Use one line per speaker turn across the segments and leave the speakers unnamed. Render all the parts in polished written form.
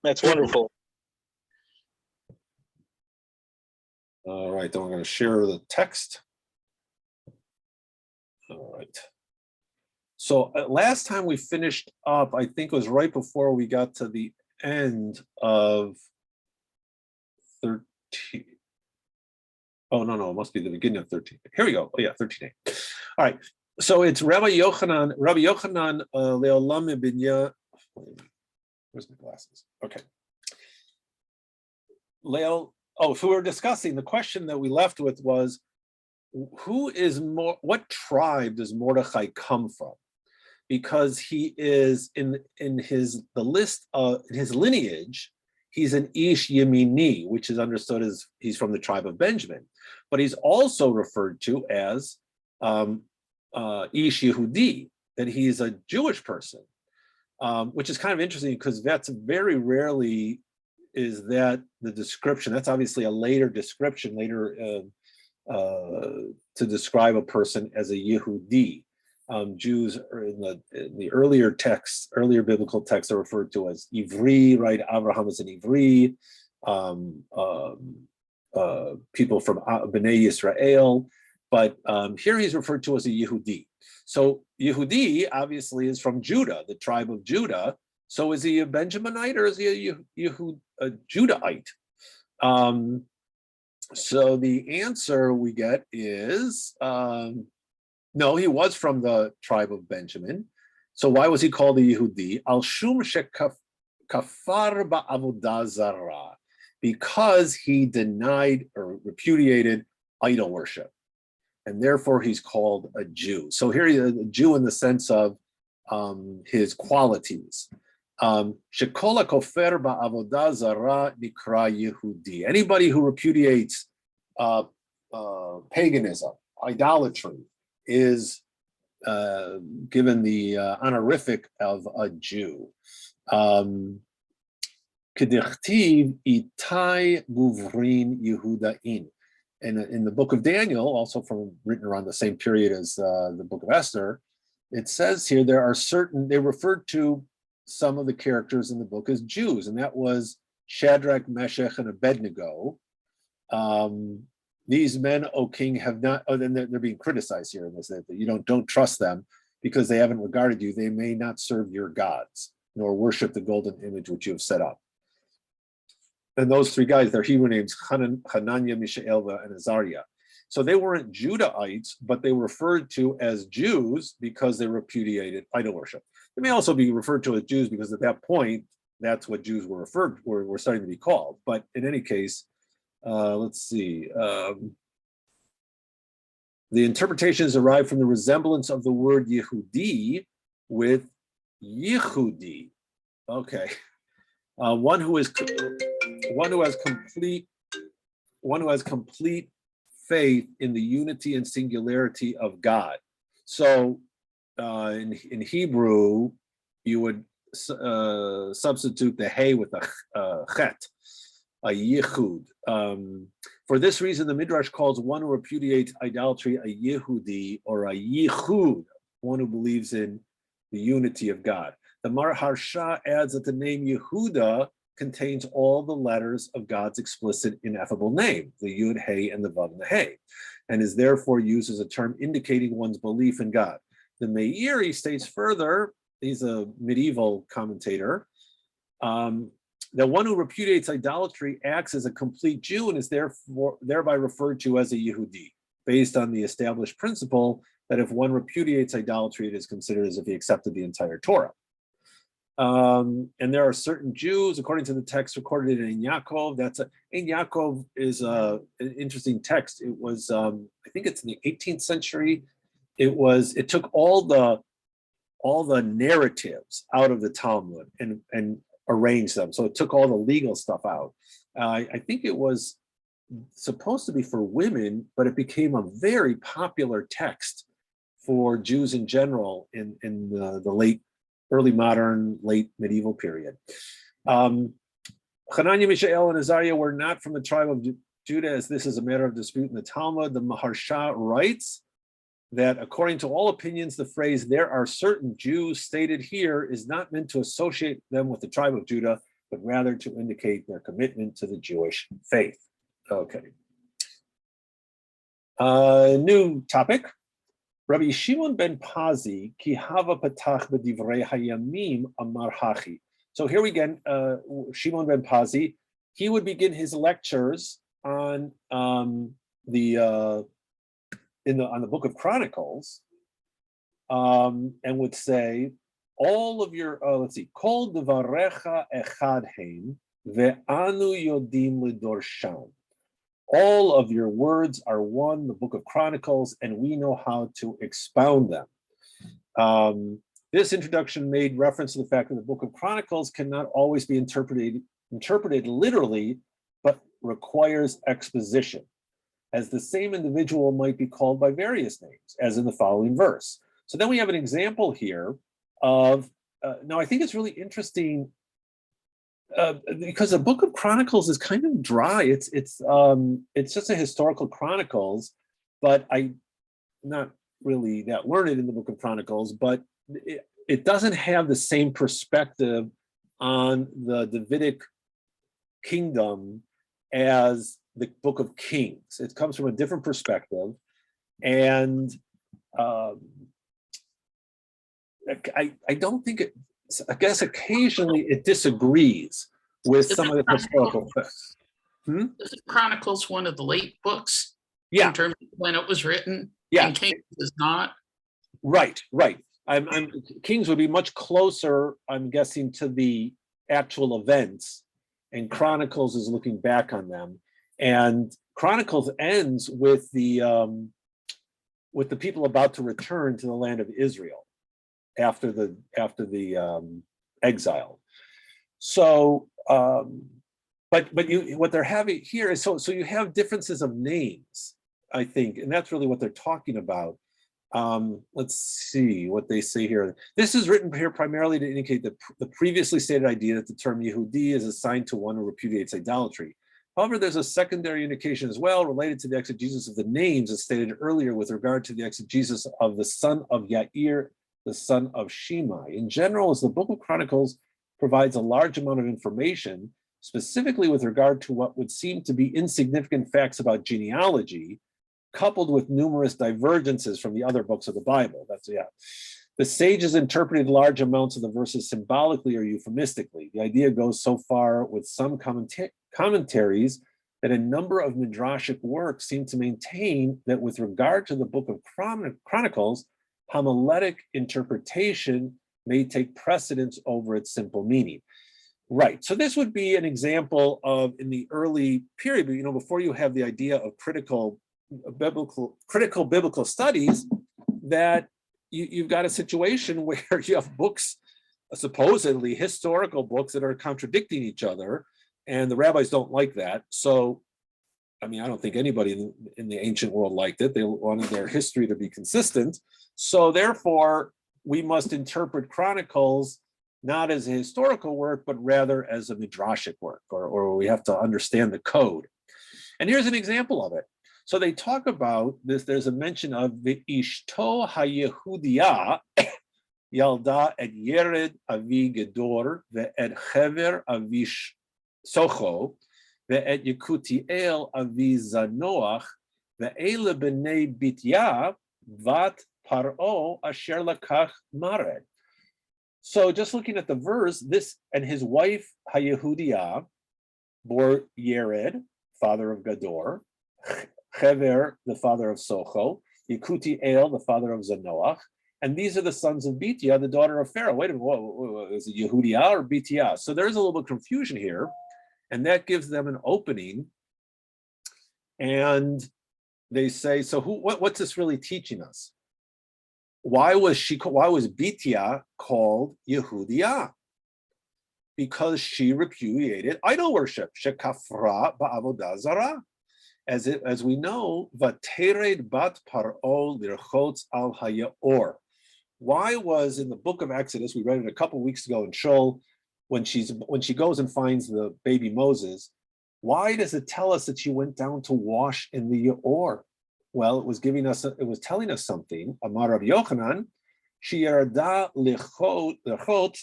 That's wonderful.
All right, then we're going to share the text. All right. So last time we finished up, I think it was right before we got to the end of 13. Oh, no, it must be the beginning of 13. Here we go. Oh, yeah, 13. All right. So it's Rabbi Yochanan Leolam Binya. Where's my glasses? Okay. Leo. Oh, so we were discussing, the question that we left with was, what tribe does Mordechai come from? Because he is in his lineage, he's an Ish Yemini, which is understood as he's from the tribe of Benjamin, but he's also referred to as Ish Yehudi, that he's a Jewish person, which is kind of interesting because that's very rarely is that the description. That's obviously a later description, to describe a person as a Yehudi. Jews are in the earlier texts, earlier biblical texts are referred to as Ivri, right? Abraham is an Ivri. People from Bnei Yisrael, but here he's referred to as a Yehudi. So Yehudi obviously is from Judah, the tribe of Judah. So is he a Benjaminite or is he a Judahite? So the answer we get is no, he was from the tribe of Benjamin. So why was he called a Yehudi? Al shum shekafar ba'avodah zarah, because he denied or repudiated idol worship, and therefore he's called a Jew. So here he is a Jew in the sense of his qualities. Shekola kofer ba'avodah zarah nikra Yehudi. Anybody who repudiates paganism, idolatry, is given the honorific of a Jew. Kedichtiv itai guvrin Yehudain. And in the book of Daniel, also written around the same period as the book of Esther, it says here they referred to some of the characters in the book as Jews, and that was Shadrach, Meshach, and Abednego. These men, O king, have not, then they're being criticized here in this, that you don't trust them because they haven't regarded you. They may not serve your gods, nor worship the golden image which you have set up. And those three guys, their Hebrew names, Hananiah, Mishael, and Azariah. So they weren't Judahites, but they were referred to as Jews because they repudiated idol worship. They may also be referred to as Jews because at that point, that's what Jews were starting to be called. But in any case, let's see. The interpretations arrive from the resemblance of the word Yehudi with Yehudi. Okay, one who has complete faith in the unity and singularity of God. So in Hebrew, you would substitute the hey with a chet, a yichud. For this reason, the Midrash calls one who repudiates idolatry a Yehudi or a yichud, one who believes in the unity of God. The Maharsha adds that the name Yehuda contains all the letters of God's explicit ineffable name, the Yud, Hey, and the Vav and the Hey, and is therefore used as a term indicating one's belief in God. The Meiri states further, he's a medieval commentator, that one who repudiates idolatry acts as a complete Jew and is thereby referred to as a Yehudi, based on the established principle that if one repudiates idolatry, it is considered as if he accepted the entire Torah. And there are certain Jews, according to the text recorded in Yaakov. Ein Yaakov is an interesting text. It was, I think it's in the 18th century. It took all the narratives out of the Talmud and arranged them. So it took all the legal stuff out. I think it was supposed to be for women, but it became a very popular text for Jews in general in the early modern, late medieval period. Hananiah, Mishael, and Azariah were not from the tribe of Judah, as this is a matter of dispute in the Talmud. The Maharsha writes that according to all opinions, the phrase "there are certain Jews" stated here is not meant to associate them with the tribe of Judah, but rather to indicate their commitment to the Jewish faith. Okay. New topic. Rabbi Shimon ben Pazi, ki hava patach b'divrei hayamim amar hachi. So here we again, Shimon ben Pazi, he would begin his lectures on the Book of Chronicles, and would say, all of your, let's see, kol devarecha echad heim ve'anu yodim lidorshan. All of your words are one, the Book of Chronicles, and we know how to expound them. This introduction made reference to the fact that the Book of Chronicles cannot always be interpreted literally, but requires exposition, as the same individual might be called by various names, as in the following verse. So then we have an example here of, now I think it's really interesting because the Book of Chronicles is kind of dry. It's just a historical chronicles, but I'm not really that learned in the Book of Chronicles, but it doesn't have the same perspective on the Davidic kingdom as the Book of Kings. It comes from a different perspective, and I don't think it. I guess occasionally it disagrees with some of the historical facts.
Is it Chronicles one of the late books?
Yeah.
In terms of when it was written?
Yeah.
And Kings is not?
Right. Kings would be much closer, I'm guessing, to the actual events, and Chronicles is looking back on them. And Chronicles ends with the people about to return to the land of Israel after the exile. So, but what they're having here is so you have differences of names, I think, and that's really what they're talking about. Let's see what they say here. This is written here primarily to indicate the previously stated idea that the term Yehudi is assigned to one who repudiates idolatry. However, there's a secondary indication as well related to the exegesis of the names, as stated earlier, with regard to the exegesis of the son of Yair, the son of Shimei. In general, as the Book of Chronicles provides a large amount of information, specifically with regard to what would seem to be insignificant facts about genealogy, coupled with numerous divergences from the other books of the Bible. The sages interpreted large amounts of the verses symbolically or euphemistically. The idea goes so far with some commentaries that a number of midrashic works seem to maintain that with regard to the Book of Chronicles, homiletic interpretation may take precedence over its simple meaning. Right, so this would be an example of, in the early period, before you have the idea of critical biblical studies, that you've got a situation where you have books, supposedly historical books, that are contradicting each other, and the rabbis don't like that. So, I don't think anybody in the ancient world liked it. They wanted their history to be consistent. So therefore, we must interpret Chronicles not as a historical work, but rather as a midrashic work, or we have to understand the code. And here's an example of it. So they talk about this, there's a mention of the Ishto HaYehudiya, Yalda et Yered Avi Gedor, ve et Chever Avish Socho, ve'et Yekutiel Avi Zanoach, ve'ele b'nei Bitya, vat Paro asher lakach Mared. So just looking at the verse, this and his wife HaYehudiya bore Yered, father of Gador, Chever, the father of Socho, Yekutiel, the father of Zanoach, and these are the sons of Bitya, the daughter of Pharaoh. Wait a minute, whoa, is it Yehudiya or Bitya? So there's a little bit of confusion here, and that gives them an opening. And they say, so what's this really teaching us? Why was Bitya called Yehudiya? Because she repudiated idol worship, shekafra ba'avodah zarah. As we know, vatered bat paro lirchotz al hayaor. Why was in the book of Exodus, we read it a couple weeks ago in Shul, when she goes and finds the baby Moses, why does it tell us that she went down to wash in the Yaor? Well, it was telling us something. Amar Rabbi Yochanan, she yarda lechot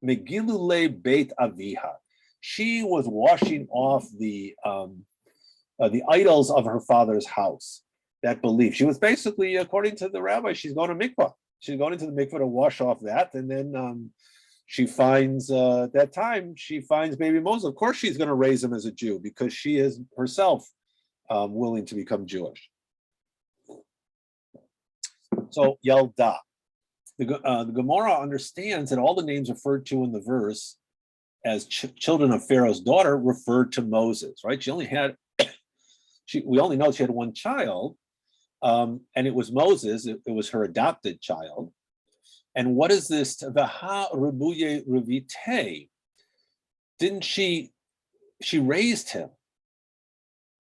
Megilule Beit Aviha. She was washing off the idols of her father's house. That belief. She was basically, according to the rabbi, she's going to mikvah. She's going into the mikvah to wash off that, and then she finds that time she finds baby Moses. Of course, she's going to raise him as a Jew because she is herself willing to become Jewish. So Yelda, the Gemara understands that all the names referred to in the verse as children of Pharaoh's daughter referred to Moses. Right? She only had. We only know she had one child, and it was Moses. It was her adopted child. And what is this? Vaha Rebuye Revite. Didn't she raised him?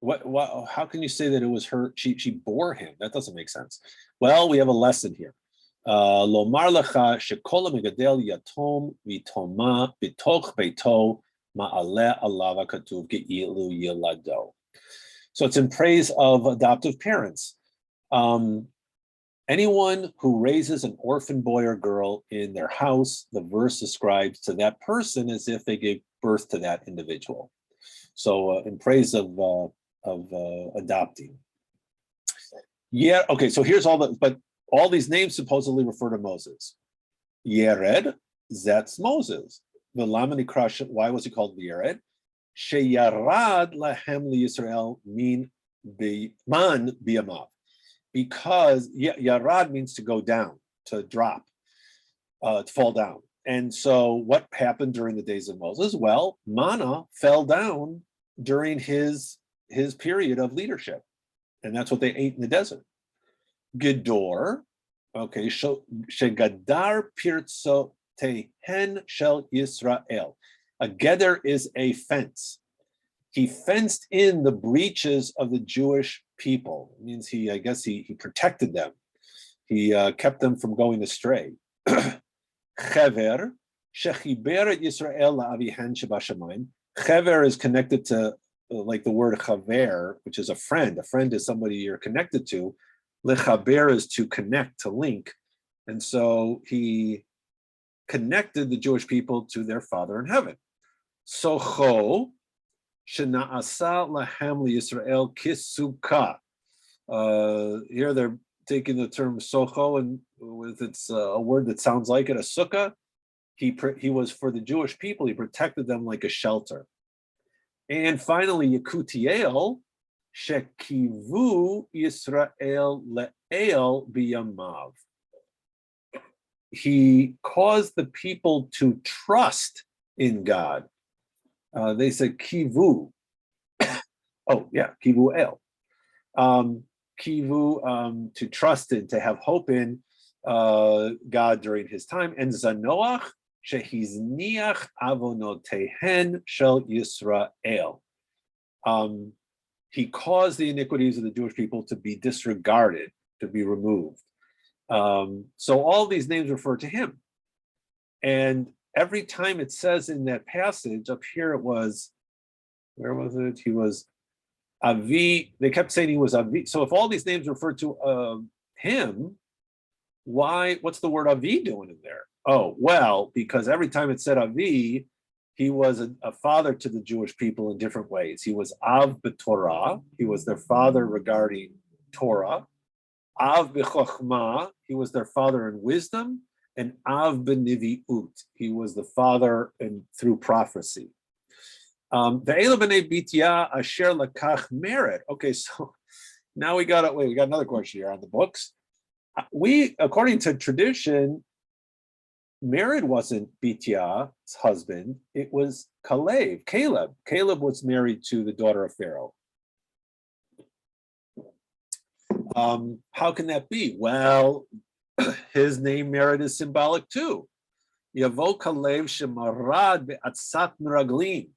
What? How can you say that it was her? She bore him. That doesn't make sense. Well, we have a lesson here. Lomar lecha shekola megadel yatom vitoma bitoch beito ma'aleh alava katuv ge'ilu yilado. So it's in praise of adoptive parents. Anyone who raises an orphan boy or girl in their house, the verse ascribes to that person as if they gave birth to that individual. So in praise of adopting. Yeah, okay, so here's but all these names supposedly refer to Moses. Yered, that's Moses. V'lama nikra, why was he called Yered? Sheyarad lahem liYisrael min man biyamav. Because yarad means to go down, to drop, to fall down. And so what happened during the days of Moses? Well, manna fell down during his period of leadership. And that's what they ate in the desert. Gedor, okay, shegadar pirtso tehen shel Yisrael. A gedder is a fence. He fenced in the breaches of the Jewish people. It means he protected them. He kept them from going astray. Chever, shechiber Yisrael la'avihen shebashamayim. Chever is connected to like the word chaver, which is a friend. A friend is somebody you're connected to. Lechaber is to connect, to link. And so he connected the Jewish people to their Father in heaven. Socho, Shena'asa lahem liYisrael kisukah. Here they're taking the term socho and with its a word that sounds like it, a sukkah. He was for the Jewish people. He protected them like a shelter. And finally, Yakutiel, shekivu Yisrael le'el biyamav. He caused the people to trust in God. They said kivu. Oh yeah, kivu el. Kivu, to trust in, to have hope in God during his time. And zanoach shehizniach avonotehen shel Yisrael. He caused the iniquities of the Jewish people to be disregarded, to be removed. So all these names refer to him. And every time it says in that passage up here, it was, where was it? He was Avi. They kept saying he was Avi. So if all these names refer to him, what's the word Avi doing in there? Oh, well, because every time it said Avi, he was a father to the Jewish people in different ways. He was Av b'Torah. He was their father regarding Torah. Av b'Chochmah. He was their father in wisdom. And Av b'Nivi'ut. He was the father through prophecy. Ve'ela b'nei Bitya asher lakach merit. Okay, so now we got another question here on the books. According to tradition, Mered wasn't Bitya's husband, it was Caleb. Caleb was married to the daughter of Pharaoh. How can that be? Well, his name Mered is symbolic too. Yavo Caleb shemarad be'atzat meraglim.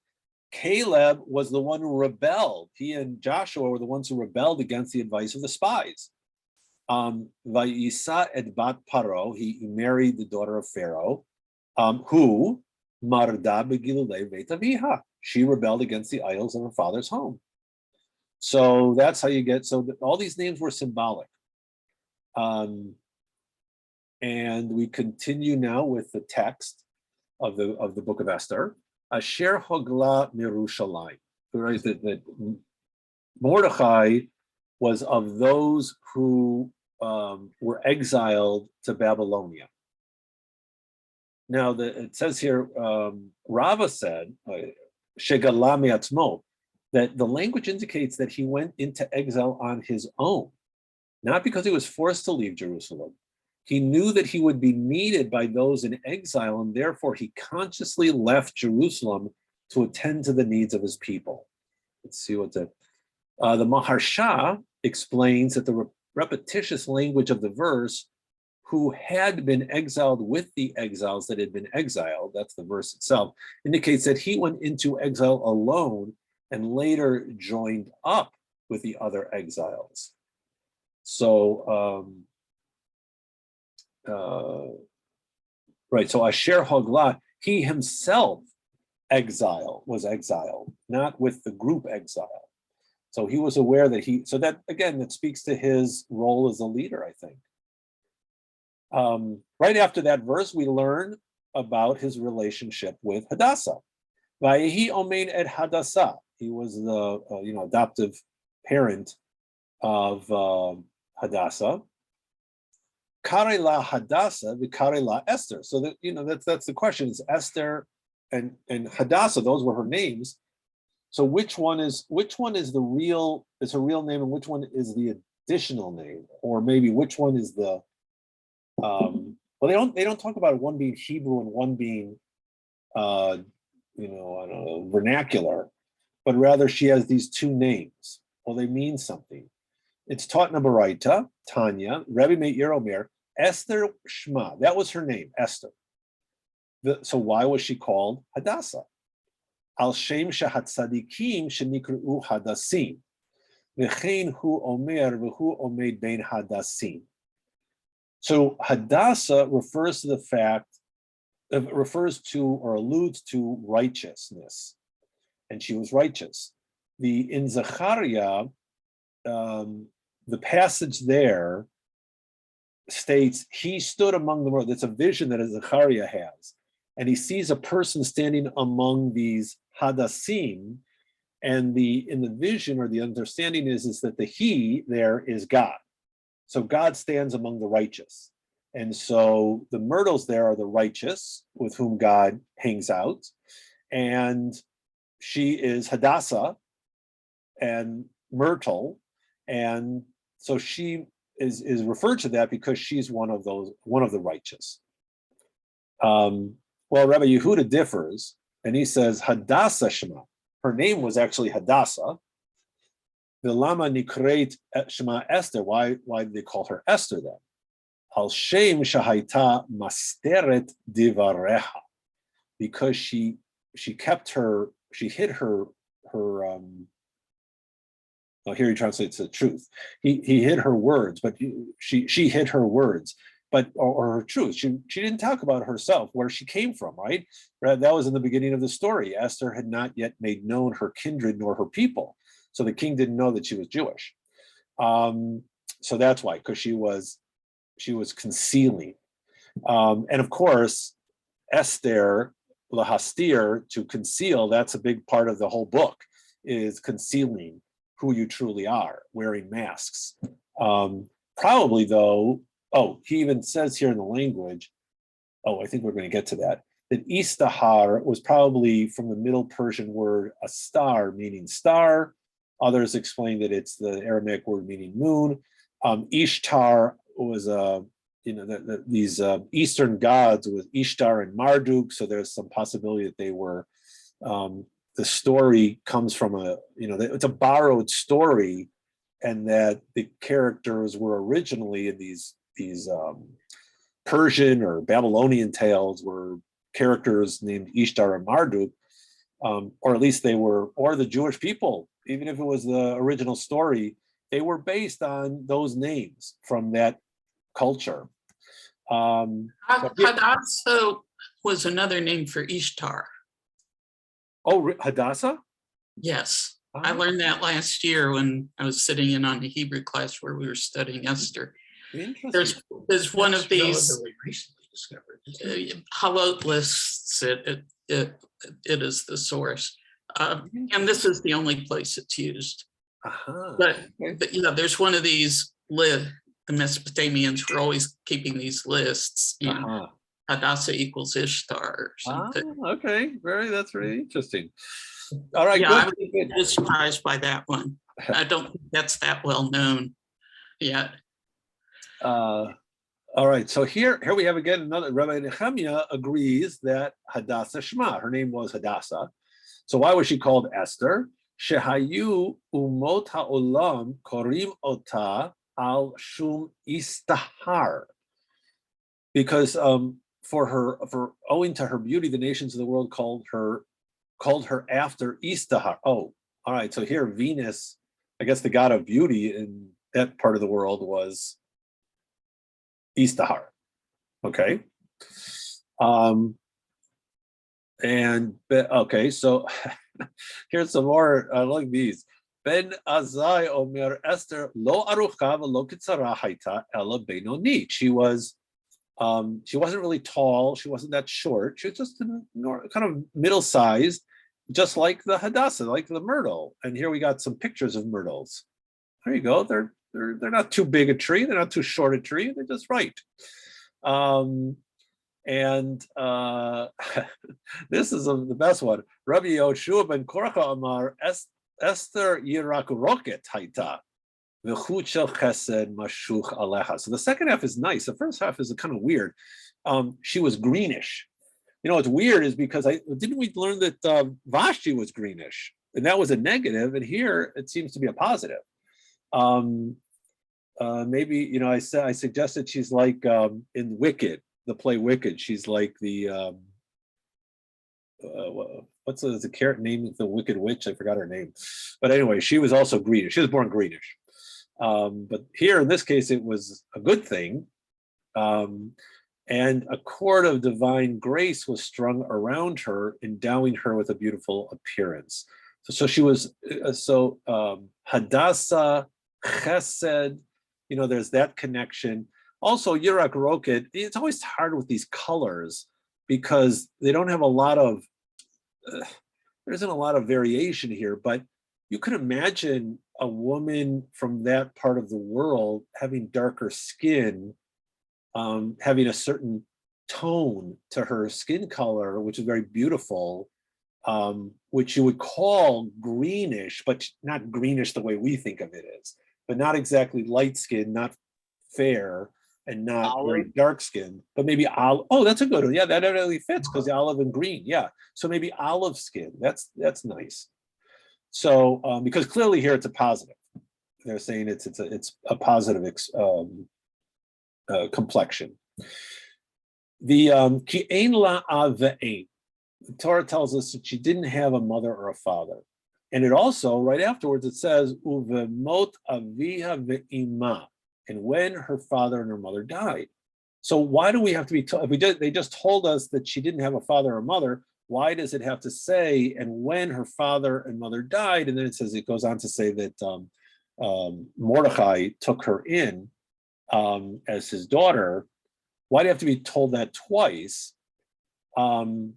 Caleb was the one who rebelled. He and Joshua were the ones who rebelled against the advice of the spies. Vayisa et bat Paro, he married the daughter of Pharaoh, who marda begilulei beit aviha. She rebelled against the idols of her father's home. So that's how you get. So all these names were symbolic. And we continue now with the text. of the book of Esther. Asher hogla mirushalayim. Right, that Mordechai was of those who were exiled to Babylonia. Now, it says here, Rava said, Shegala miatzmo, that the language indicates that he went into exile on his own, not because he was forced to leave Jerusalem. He knew that he would be needed by those in exile, and therefore he consciously left Jerusalem to attend to the needs of his people. Let's see what the Maharsha explains that the repetitious language of the verse, who had been exiled with the exiles that had been exiled, that's the verse itself, indicates that he went into exile alone and later joined up with the other exiles. So, right, so Asher Hogla, he himself was exiled, not with the group exile. So he was aware that so that, again, that speaks to his role as a leader, I think. Right after that verse, we learn about his relationship with Hadassah. Vayehi omein et Hadassah. He was the adoptive parent of Hadassah. Kare la Hadassah, v'kare la Esther. So that that's the question. It's Esther and Hadassah. Those were her names. So which one is her real name, and which one is the additional name, or maybe which one is the well, they don't talk about one being Hebrew and one being I don't know, vernacular, but rather she has these two names. Well, they mean something. It's taught in a Baraita, Tanya, Rebbe Meir Omer, Esther Shma. That was her name, Esther. So why was she called Hadassah? Al Shem Shahat Tzadikim Shenikru Hadassim. V'chein hu Omer v'hu Omed bein Hadassim. So Hadassah refers to or alludes to righteousness, and she was righteous. In Zechariah, the passage there states he stood among the world. It's a vision that Zechariah has, and he sees a person standing among these Hadassim, and in the vision or the understanding is that the he there is God. So God stands among the righteous. And so the myrtles there are the righteous with whom God hangs out. And she is Hadassah and myrtle. And so she is referred to that because she's one of the righteous. Well, Rabbi Yehuda differs, and he says Hadassah Shema. Her name was actually Hadassah. The Lama Nikreit Shema Esther. Why did they call her Esther then? Al Shem Shahaita Masteret Divareha, because she hid her. Here he translates the truth. He hid her words, but she hid her words, or her truth. She didn't talk about herself, where she came from, right? That was in the beginning of the story. Esther had not yet made known her kindred nor her people. So the king didn't know that she was Jewish. So that's why, because she was concealing. And of course, Esther, lahastir, to conceal, that's a big part of the whole book, is concealing who you truly are, wearing masks. Probably though, he even says here in the language, I think we're going to get to that Istahar was probably from the Middle Persian word astar, meaning star. Others explain that it's the Aramaic word meaning moon. Ishtar was these Eastern gods with Ishtar and Marduk, so there's some possibility that they were. The story comes from it's a borrowed story, and that the characters were originally in these Persian or Babylonian tales were characters named Ishtar and Marduk, or at least they were, or the Jewish people. Even if it was the original story, they were based on those names from that culture.
Hadassah was another name for Ishtar.
Oh, Hadassah?
Yes, I learned that last year when I was sitting in on the Hebrew class where we were studying Esther.
Interesting.
There's one of these.
Relatively recently.
discovered.
Halot lists it is the source. And this is the only place it's used. But yeah, there's one of these the Mesopotamians were always keeping these lists. Hadassah equals Ishtar or something.
Okay, that's very interesting. All right,
yeah,
good.
I was surprised by that one. I don't think that's that well known yet.
All right, so here we have again another. Rabbi Nehemiah agrees that Hadassah Shema, her name was Hadassah. So why was she called Esther? Shehayu umot ha'olam korim ota al shum istahar. Because for owing to her beauty, the nations of the world called her after Istahar. Oh, all right. So here Venus, I guess the god of beauty in that part of the world was Istahar. Okay. Okay, so here's some more. I like these. Ben Azai Omer Esther lo arucha lo kitzara haita ela benoni. She wasn't really tall. She wasn't that short. She was just kind of middle-sized, just like the Hadassah, like the myrtle. And here we got some pictures of myrtles. There you go. They're not too big a tree. They're not too short a tree. They're just right. This is the best one. Rabbi Yoshua ben Korcha Amar Esther Yirak Roket Haita. So the second half is nice. The first half is kind of weird. She was greenish. You know, what's weird is because didn't we learn that Vashti was greenish, and that was a negative, and here it seems to be a positive. Maybe, you know, I suggested she's like in Wicked, the play Wicked. She's like the what's the character name of the Wicked Witch? I forgot her name, but anyway, she was also greenish. She was born greenish. But here in this case, it was a good thing. And a cord of divine grace was strung around her, endowing her with a beautiful appearance. So she was, Hadassah, Chesed, you know, there's that connection. Also, Yirak Roket, it's always hard with these colors because they don't have a lot of, there isn't a lot of variation here, but you could imagine a woman from that part of the world having darker skin, having a certain tone to her skin color, which is very beautiful, which you would call greenish, but not greenish the way we think of it is, but not exactly light skin, not fair, and not olive. Very dark skin, but maybe olive. Oh, that's a good one. Yeah, that really fits because the olive and green. Yeah, so maybe olive skin. That's nice. So because clearly here it's a positive. They're saying it's a positive complexion. The ki ein la av ve'ein. The Torah tells us that she didn't have a mother or a father, and it also right afterwards it says uvemot aviha ve'ima, and when her father and her mother died. So why do we have to be told? They just told us that she didn't have a father or mother. Why does it have to say, and when her father and mother died? And then it goes on to say that Mordechai took her in as his daughter. Why do you have to be told that twice? Rav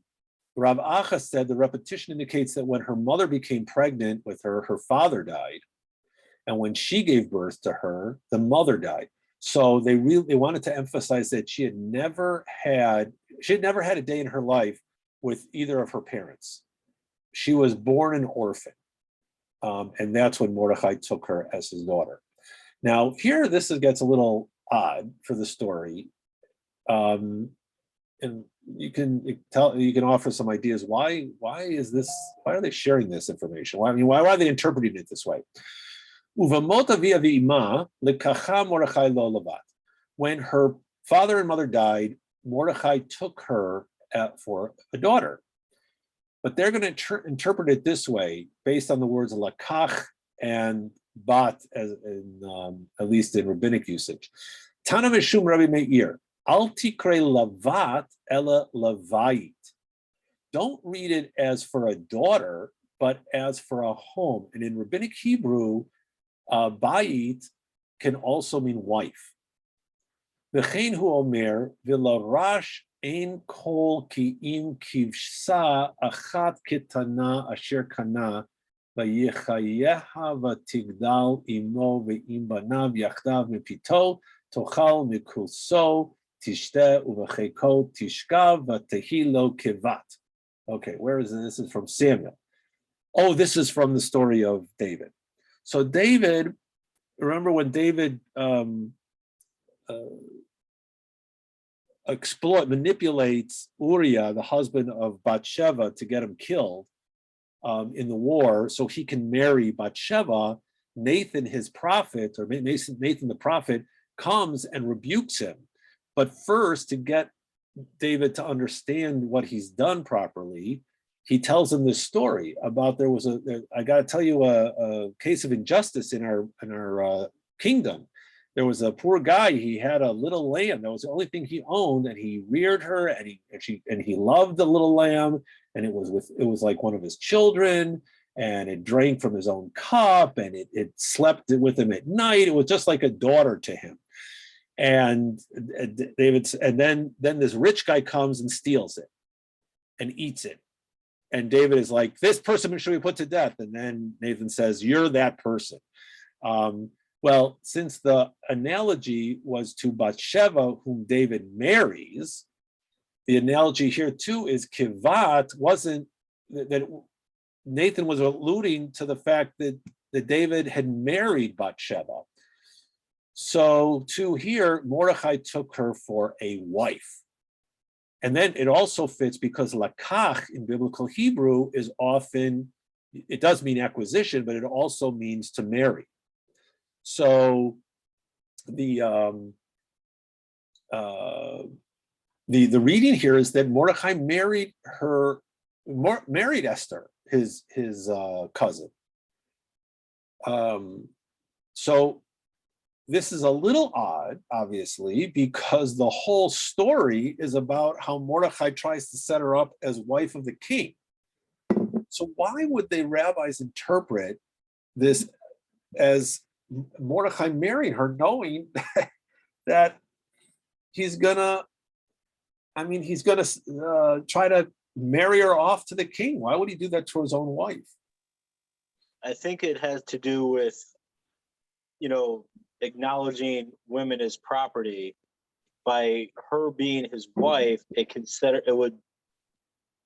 Acha said the repetition indicates that when her mother became pregnant with her, her father died. And when she gave birth to her, the mother died. So they wanted to emphasize that she had never had a day in her life with either of her parents. She was born an orphan. And that's when Mordechai took her as his daughter. Now here, this gets a little odd for the story. And you can offer some ideas. Why are they sharing this information? Why are they interpreting it this way? When her father and mother died, Mordechai took her for a daughter. But they're going to interpret it this way, based on the words lakach and bat, at least in rabbinic usage. Tana Mishum Rabbi Meir, al tikre lavat ela lavait. Don't read it as for a daughter, but as for a home. And in rabbinic Hebrew, bayit can also mean wife. V'chein hu omer v'larash ein kol ki im kivsa achat ketana asher kana v'yechayeha v'tigdal imo v'im banav yachdav mepito tochal mikulso tishte uv'cheko tishkav v'tehilo kevat. Okay, where is this? This is from Samuel. Oh, this is from the story of David. So David, remember when David manipulates Uriah, the husband of Bathsheba, to get him killed in the war so he can marry Bathsheba. Nathan, his prophet, or Nathan the prophet, comes and rebukes him. But first, to get David to understand what he's done properly, he tells him this story about I got to tell you a case of injustice in our kingdom. There was a poor guy. He had a little lamb. That was the only thing he owned, and he reared her, and he loved the little lamb, and it was like one of his children, and it drank from his own cup, and it slept with him at night. It was just like a daughter to him. And then this rich guy comes and steals it and eats it. And David is like, this person should be put to death. And then Nathan says, you're that person. Well, since the analogy was to Bathsheba, whom David marries, the analogy here too is kivat wasn't that Nathan was alluding to the fact that David had married Bathsheba. So to here, Mordechai took her for a wife. And then it also fits because lakach in biblical Hebrew is often, it does mean acquisition, but it also means to marry. So the reading here is that Mordechai married Esther, his cousin. So this is a little odd, obviously, because the whole story is about how Mordechai tries to set her up as wife of the king. So why would the rabbis interpret this as Mordechai marrying her, knowing that he's gonna try to marry her off to the king? Why would he do that to his own wife?
I think it has to do with, acknowledging women as property. By her being his wife, it would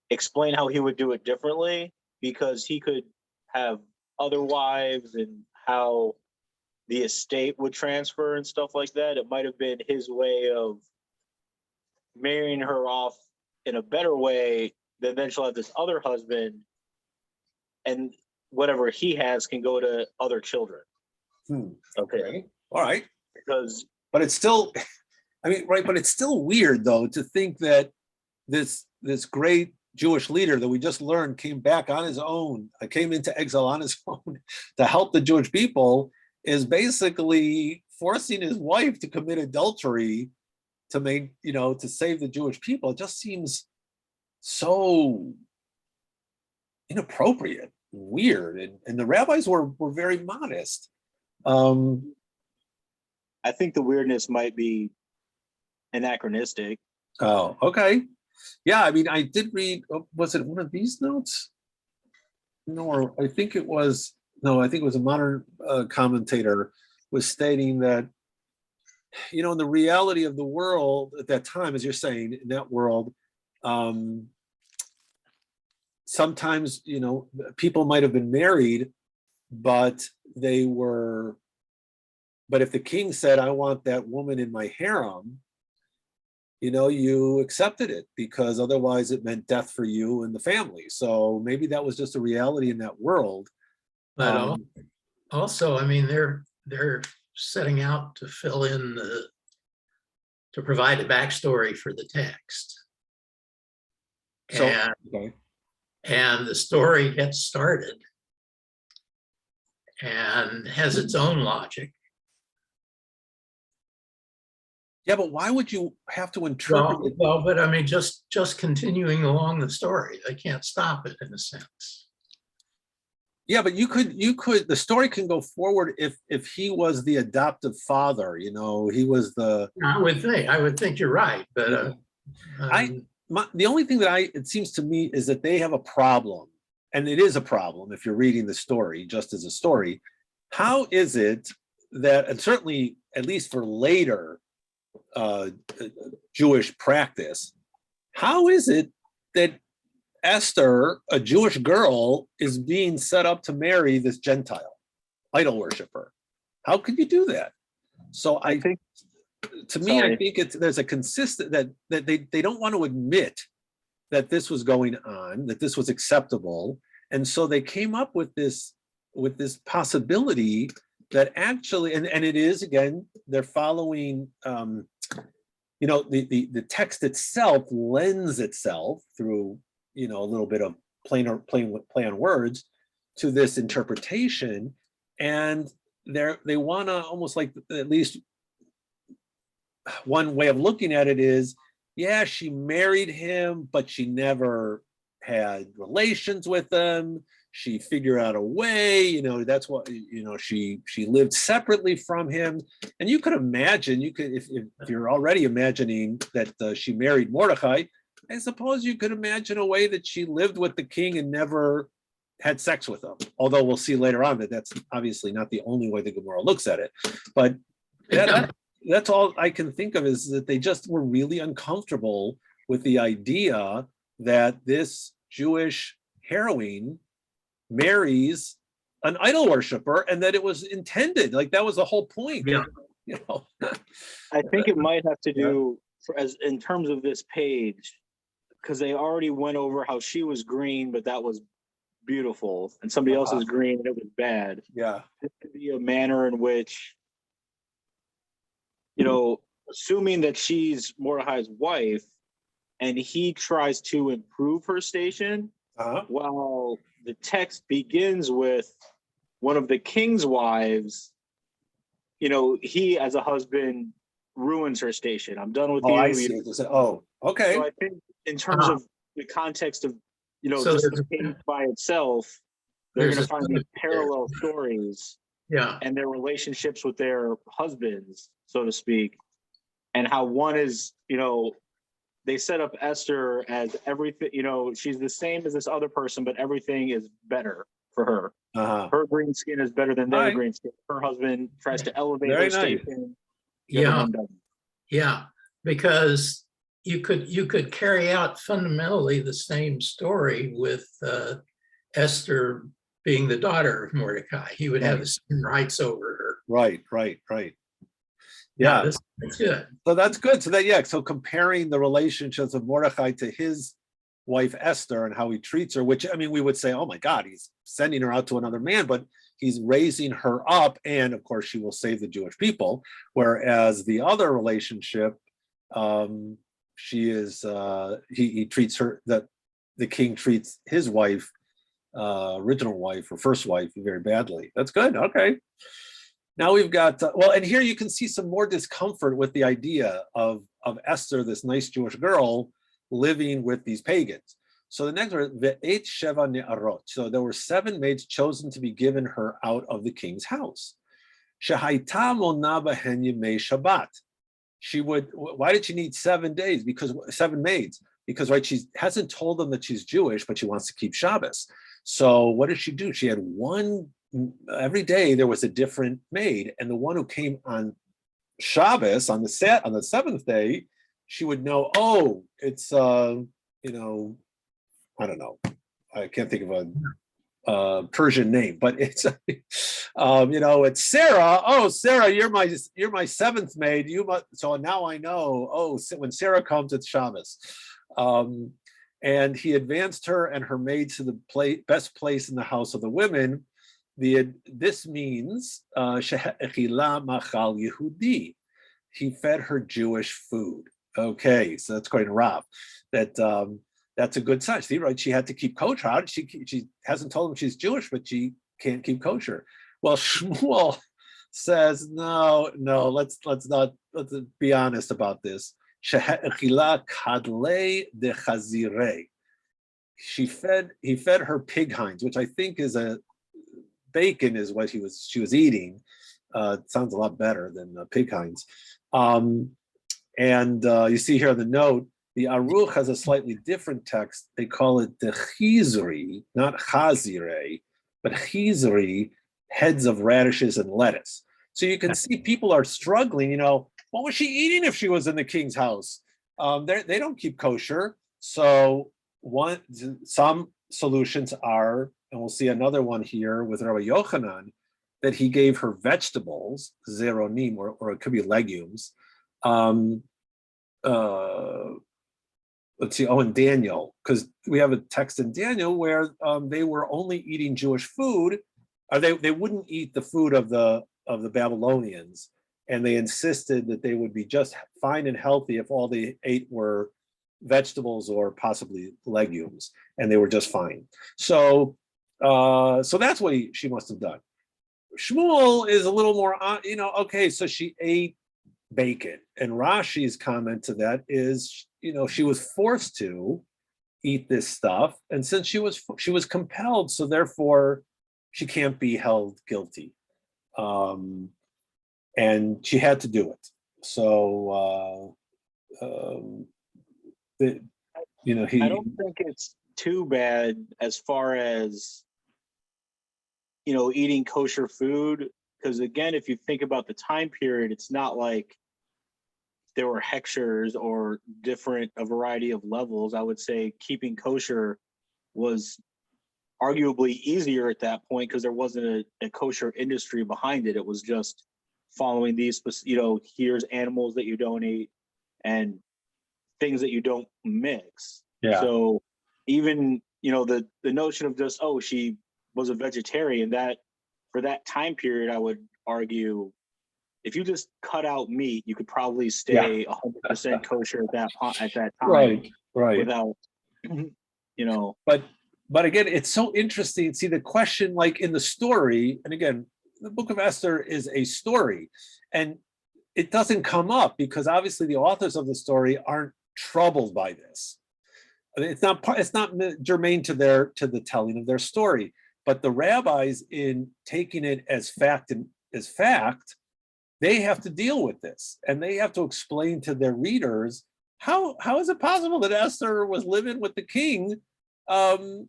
explain how he would do it differently, because he could have other wives and how the estate would transfer and stuff like that. It might have been his way of marrying her off in a better way. Then she'll have this other husband, and whatever he has can go to other children.
Okay. All right. But it's still, but it's still weird though to think that this great Jewish leader that we just learned came back on his own, came into exile on his own to help the Jewish people, is basically forcing his wife to commit adultery to save the Jewish people. It just seems so inappropriate, weird, and the rabbis were very modest.
I think the weirdness might be anachronistic.
Oh, okay. Yeah, I did read, was it one of these notes? No, I think it was a modern commentator was stating that, in the reality of the world at that time, as you're saying, in that world, sometimes, people might have been married, but if the king said, I want that woman in my harem, you accepted it, because otherwise it meant death for you and the family. So maybe that was just a reality in that world.
But also, they're setting out to fill in to provide a backstory for the text. And the story gets started and has its own logic.
Yeah, but why would you have to interpret it?
Well, but just continuing along the story, they can't stop it in a sense.
Yeah, but you could, the story can go forward if he was the adoptive father, he was the.
I would think you're right, but
I the only thing that it seems to me is that they have a problem, and it is a problem if you're reading the story just as a story. How is it that, and certainly at least for later Jewish practice, how is it that Esther, a Jewish girl, is being set up to marry this Gentile idol worshiper? How could you do that? So I think, to me, I think there's a consistent that they don't want to admit that this was going on, that this was acceptable, and so they came up with this possibility that actually, and it is, again, they're following. The text itself lends itself through a little bit of play on words to this interpretation, and they want to almost like, at least one way of looking at it is, yeah, she married him, but she never had relations with him. She figured out a way, that's what, she lived separately from him. And you could imagine, if you're already imagining that she married Mordecai, I suppose you could imagine a way that she lived with the king and never had sex with him. Although we'll see later on that that's obviously not the only way the Gemara looks at it. But that's all I can think of, is that they just were really uncomfortable with the idea that this Jewish heroine marries an idol worshiper, and that it was intended, like that was the whole point.
Yeah.
I think it might have to do, as in terms of this page, because they already went over how she was green, but that was beautiful, and somebody else is green and it was bad.
Yeah.
It could be a manner in which, assuming that she's Mordecai's wife and he tries to improve her station, while the text begins with one of the king's wives, he as a husband ruins her station. I'm done with you.
I see. Okay.
So I think in terms of the context of,
So
just the page by itself, they're going to find these parallel stories, and their relationships with their husbands, so to speak, and how one is, they set up Esther as everything, she's the same as this other person, but everything is better for her. Her green skin is better than their green skin. Her husband tries to elevate her station.
Yeah, because you could carry out fundamentally the same story with Esther being the daughter of Mordecai. He would have the same rights over her.
Right. Yeah,
that's good.
So that's good. So comparing the relationships of Mordecai to his wife Esther and how he treats her, which, I mean, we would say, oh my God, he's sending her out to another man, but he's raising her up, and of course she will save the Jewish people. Whereas the other relationship, she is he treats her, that the king treats his wife, original wife or first wife, very badly. That's good. Okay. Now we've got, and here you can see some more discomfort with the idea of Esther, this nice Jewish girl, living with these pagans. So the next word, ve'et sheva ne'arot. So there were 7 maids chosen to be given her out of the king's house. Shehaita mona bahen yemei Shabbat. Why did she need 7 days? Because 7 maids. Because, right, she hasn't told them that she's Jewish, but she wants to keep Shabbos. So what did she do? She had one, every day there was a different maid, and the one who came on Shabbos, on the 7th day, she would know, oh, it's, I don't know, I can't think of a Persian name, but it's, it's Sarah. Oh, Sarah, you're my 7th maid. So now I know, oh, when Sarah comes, it's Shabbos. And he advanced her and her maid to the best place in the house of the women. This means Shehechila machal Yehudi. He fed her Jewish food. Okay, so that's quite rough. That's a good sign. See, right? She had to keep kosher. How did she hasn't told him she's Jewish, but she can't keep kosher. Well, Shmuel says no. Let's be honest about this. Shehechila kadlei de chazirei. He fed her pig hinds, which I think is bacon is what she was eating. It sounds a lot better than pig hinds. And you see here on the note, the Aruch has a slightly different text. They call it the Chizri, not Chazire, but Chizri, heads of radishes and lettuce. So you can see people are struggling, what was she eating if she was in the king's house? They don't keep kosher. So some solutions are, and we'll see another one here with Rabbi Yochanan, that he gave her vegetables, zeronim, or it could be legumes. Let's see, in Daniel, because we have a text in Daniel where they were only eating Jewish food, or they wouldn't eat the food of the Babylonians, and they insisted that they would be just fine and healthy if all they ate were vegetables or possibly legumes, and they were just fine. So that's what she must have done. Shmuel is a little more, okay, so she ate bacon, and Rashi's comment to that is, she was forced to eat this stuff, and since she was compelled, so therefore she can't be held guilty, and she had to do it. So I
don't think it's too bad as far as eating kosher food, because again, if you think about the time period, it's not like there were hechshers or a variety of levels. I would say keeping kosher was arguably easier at that point because there wasn't a kosher industry behind it. It was just following these, here's animals that you don't eat and things that you don't mix.
Yeah.
So even, the notion of just, she was a vegetarian, that for that time period, I would argue, if you just cut out meat, you could probably stay 100% kosher at that time.
Right.
Without,
But again, it's so interesting. See the question, like in the story, and again, the Book of Esther is a story, and it doesn't come up because obviously the authors of the story aren't troubled by this. It's not germane to the telling of their story. But the rabbis, in taking it as fact, they have to deal with this, and they have to explain to their readers how is it possible that Esther was living with the king, and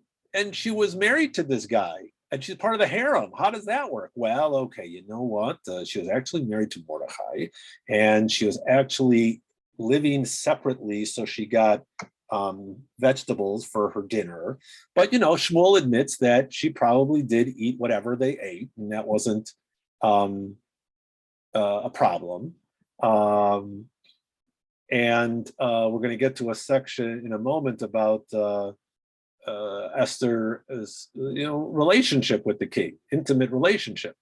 she was married to this guy, and she's part of the harem. How does that work? Well, okay, you know what? She was actually married to Mordechai, and she was actually living separately, so she got vegetables for her dinner. But Shmuel admits that she probably did eat whatever they ate, and that wasn't a problem. And we're going to get to a section in a moment about Esther's relationship with the king, intimate relationship.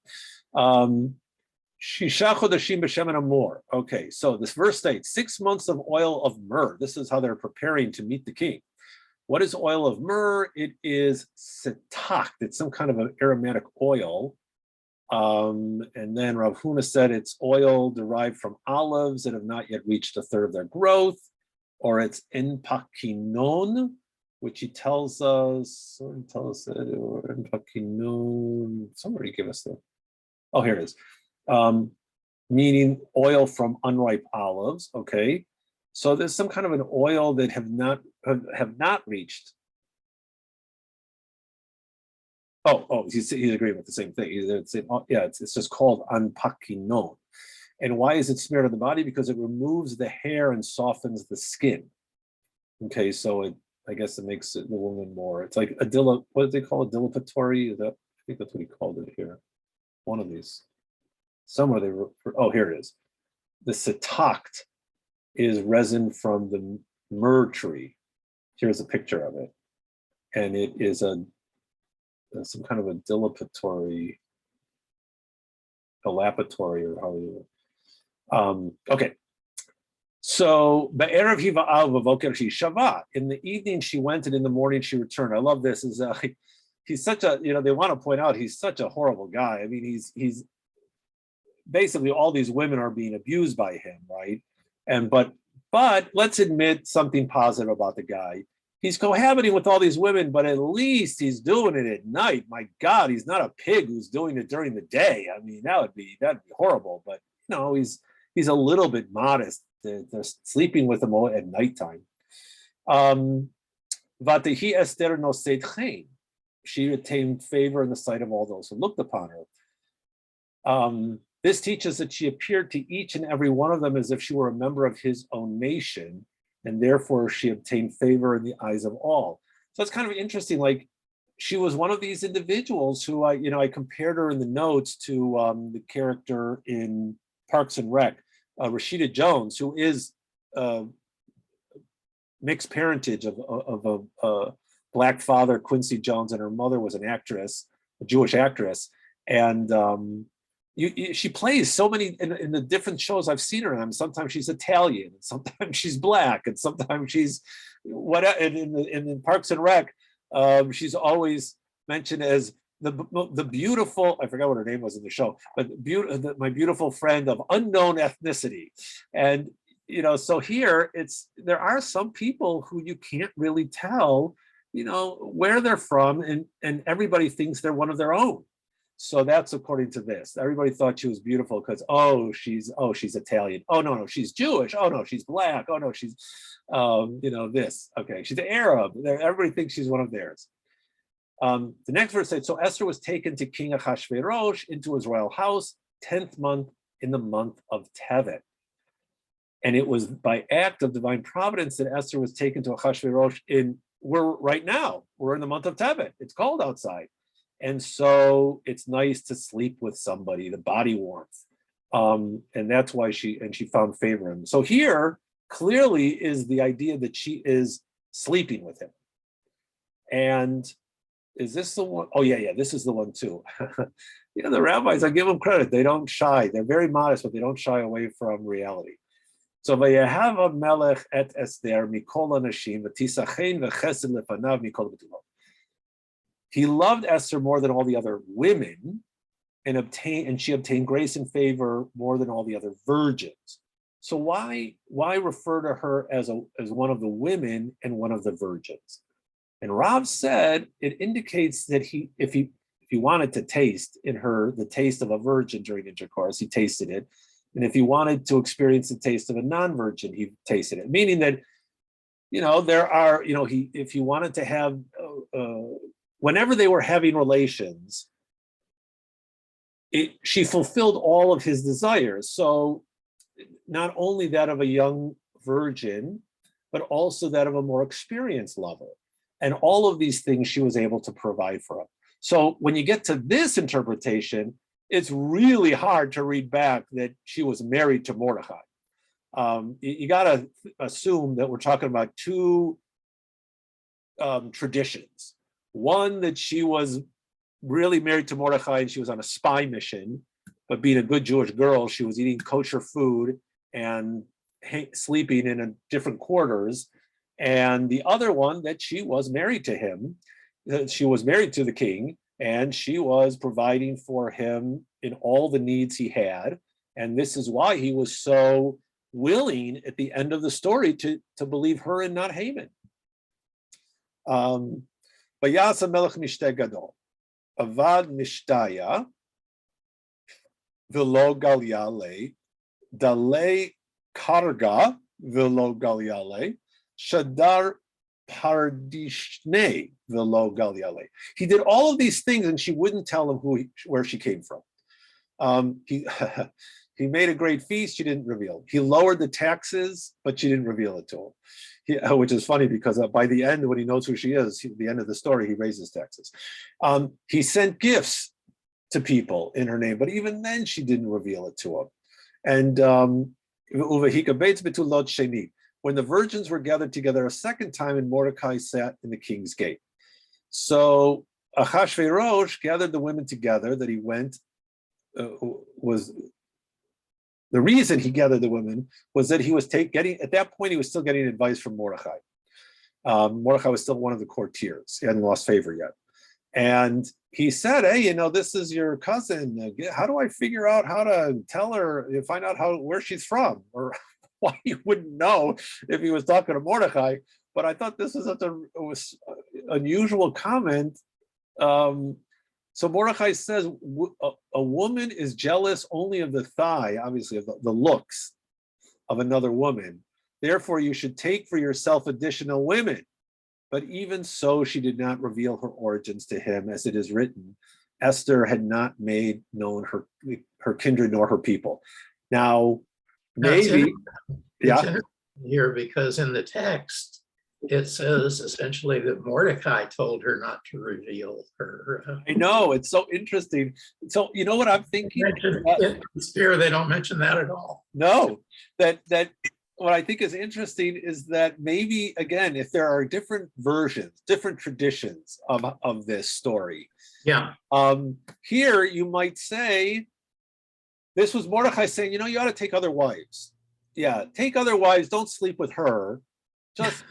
Shisha chodashim b'shemen amor. Okay, so this verse states 6 months of oil of myrrh. This is how they're preparing to meet the king. What is oil of myrrh? It is setakt. It's some kind of an aromatic oil. And then Rav Huna said it's oil derived from olives that have not yet reached a third of their growth, or it's enpakinon, which he tells us. Somebody tell us that, or enpakinon. Somebody give us the. Oh, here it is. Meaning oil from unripe olives. Okay, so there's some kind of an oil that have not reached. He's agreeing with the same thing. It's just called anpakinon. And why is it smeared on the body? Because it removes the hair and softens the skin. Okay, so I guess it makes the woman more. It's like what do they call it? Dilapatory? I think that's what he called it here. One of these. Somewhere here it is. The setakt is resin from the myrrh tree. Here's a picture of it, and it is some kind of a dilapatory, or how you. Okay. So be'erev hiva'al v'voker she shava. In the evening she went, and in the morning she returned. I love this. He's such a they want to point out he's such a horrible guy. I mean he's basically all these women are being abused by him, right? But let's admit something positive about the guy. he's cohabiting with all these women, but at least he's doing it at night. My God, he's not a pig who's doing it during the day. I mean, that'd be horrible. But he's a little bit modest. They're sleeping with him all at nighttime. Vatehi Esther noseit chen. She attained favor in the sight of all those who looked upon her. This teaches that she appeared to each and every one of them as if she were a member of his own nation, and therefore she obtained favor in the eyes of all. So it's kind of interesting. Like, she was one of these individuals who I compared her in the notes to the character in Parks and Rec, Rashida Jones, who is mixed parentage of a Black father, Quincy Jones, and her mother was an actress, a Jewish actress, and she plays so many in the different shows I've seen her in. Sometimes she's Italian, and sometimes she's Black, and sometimes she's whatever. And in Parks and Rec, she's always mentioned as the beautiful, I forgot what her name was in the show, but my beautiful friend of unknown ethnicity. And so here there are some people who you can't really tell where they're from, and everybody thinks they're one of their own. So that's according to this. Everybody thought she was beautiful because she's Italian. Oh no, she's Jewish. Oh no, she's Black. Oh no, she's this. Okay, she's Arab. Everybody thinks she's one of theirs. The next verse says, so Esther was taken to King Ahasuerus into his royal house, 10th month in the month of Tevet. And it was by act of divine providence that Esther was taken to Ahasuerus right now. We're in the month of Tevet. It's cold outside. And so it's nice to sleep with somebody, the body warmth. And that's why she found favor in him. So here clearly is the idea that she is sleeping with him. And is this the one? Oh yeah, this is the one too. The rabbis, I give them credit. They don't shy. They're very modest, but they don't shy away from reality. So Vayehav Melech et Esther mikol anashim v'tisachen v'chesed lefanav mikol betulot. He loved Esther more than all the other women, and she obtained grace and favor more than all the other virgins. So why refer to her as one of the women and one of the virgins? And Rav said it indicates that if he wanted to taste in her the taste of a virgin during intercourse, he tasted it. And if he wanted to experience the taste of a non-virgin, he tasted it. Meaning that, there are, if he wanted to have, whenever they were having relations, she fulfilled all of his desires. So not only that of a young virgin, but also that of a more experienced lover. And all of these things she was able to provide for him. So when you get to this interpretation, it's really hard to read back that she was married to Mordechai. You got to assume that we're talking about two traditions. One, that she was really married to Mordechai and she was on a spy mission, but being a good Jewish girl, she was eating kosher food and sleeping in different quarters. And the other one, that she was married to him, that she was married to the king, and she was providing for him in all the needs he had. And this is why he was so willing at the end of the story to believe her and not Haman. Vayasa melech mishteh gadol, avad mishtaya, v'lo galyale, dalei karga, v'lo galyale, shadar pardishne, v'lo galyale. He did all of these things and she wouldn't tell him where she came from. He made a great feast, she didn't reveal. He lowered the taxes, but she didn't reveal it to him. Which is funny because by the end, when he knows who she is, at the end of the story, he raises taxes. He sent gifts to people in her name, but even then she didn't reveal it to him. And when the virgins were gathered together a second time, and Mordecai sat in the king's gate. So Ahasuerus gathered the women together that he went, the reason he gathered the women was that he was at that point, he was still getting advice from Mordecai. Mordecai was still one of the courtiers. He hadn't lost favor yet. And he said, hey, this is your cousin. How do I figure out how to tell her, find out where she's from? Or why he wouldn't know if he was talking to Mordecai. but I thought this was such was unusual comment. So Mordechai says a woman is jealous only of the thigh, obviously of the looks of another woman. Therefore, you should take for yourself additional women. But even so, she did not reveal her origins to him, as it is written. Esther had not made known her kindred nor her people. Now, maybe, yeah.
Here, because in the text, it says essentially that Mordecai told her not to reveal her.
I know, it's so interesting. So you know what I'm thinking?
It's here, they don't mention that at all.
No, that what I think is interesting is that maybe, again, if there are different versions, different traditions of this story.
Yeah.
Here you might say, this was Mordecai saying, you ought to take other wives. Yeah, take other wives, don't sleep with her. Just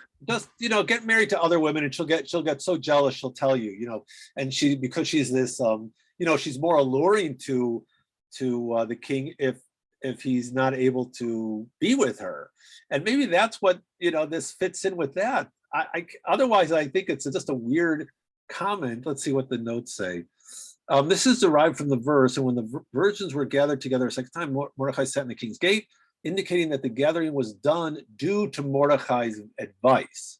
get married to other women, and she'll get so jealous, she'll tell you, and because she's this she's more alluring to the king if he's not able to be with her. And maybe that's what this fits in with that. Otherwise I think it's just a weird comment. Let's see what the notes say. This is derived from the verse, and when the virgins were gathered together a second time, Mordecai sat in the king's gate, indicating that the gathering was done due to Mordecai's advice.